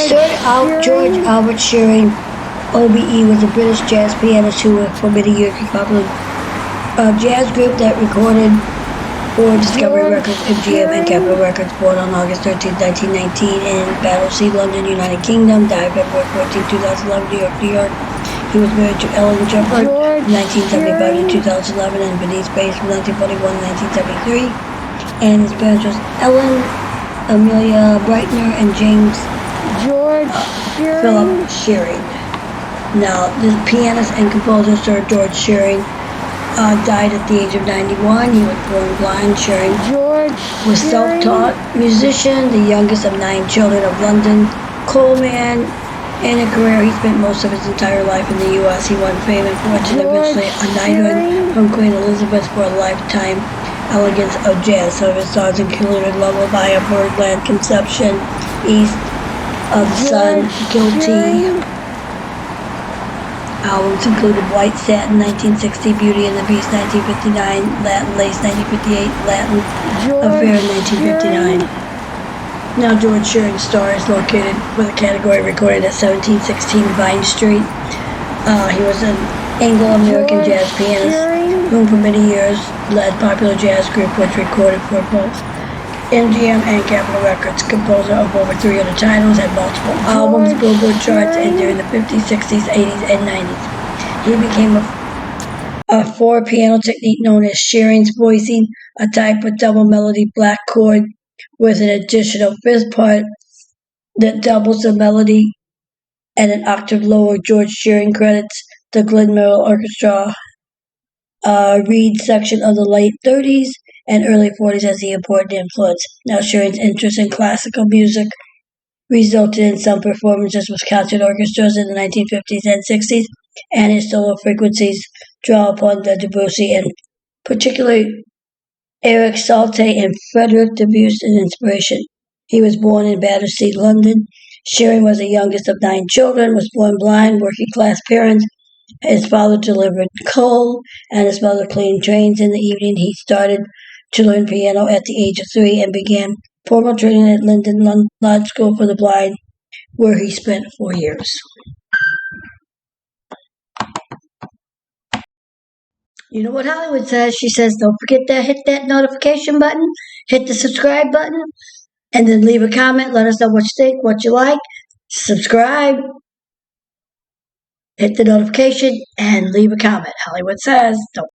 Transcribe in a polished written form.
George Albert Shearing, OBE, was a British jazz pianist who for many years was popular jazz group that recorded for Discovery Records, MGM, and Capitol Records. Born on August 13, 1919 in Battersea, London, United Kingdom. Died February 14, 2011, New York, New York. He was married to Ellen Juppert from 1975 to 2011 and Venice based from 1941 to 1973. And his parents was Ellen Amelia Breitner and James Philip Shearing. Now, the pianist and composer Sir George Shearing died at the age of 91. He was born blind. Shearing was self-taught musician, the youngest of 9 children of London coalman. In a career, he spent most of his entire life in the U.S. He won fame and fortune, eventually a knighthood from Queen Elizabeth for a lifetime elegance of jazz. Some of his songs included Lullaby of Birdland, Conception, East of the Sun, Guilty. Albums included White Satin, 1960, Beauty and the Beast, 1959, Latin Lace, 1958, Latin Affair, 1959. Now, George Shearing's Star is located with a category recorded at 1716 Vine Street. He was an Anglo-American jazz pianist who for many years led popular jazz group which recorded for both MGM and Capitol Records. Composer of over 300 titles, had multiple albums, Billboard charts, and during the 50s, 60s, 80s, and 90s. He became a 4-piano technique known as Shearing's voicing, a type of double melody black chord with an additional 5th part that doubles the melody and an octave lower. George Shearing credits the Glen Merrill Orchestra Reed section of the late 30s and early 40s as the important influence. Now, Shearing's interest in classical music resulted in some performances with concert orchestras in the 1950s and 60s, and his solo frequencies draw upon the Debussy and particularly Eric Satie and Frederick Debussy as inspiration. He was born in Battersea, London. Shearing was the youngest of 9 children, was born blind, working-class parents. His father delivered coal, and his mother cleaned trains in the evening. He started to learn piano at the age of 3 and began formal training at Linden Lodge School for the Blind, where he spent 4 years. You know what Hollywood says? She says, don't forget to hit that notification button, hit the subscribe button, and then leave a comment. Let us know what you think, what you like. Subscribe, hit the notification, and leave a comment. Hollywood says, don't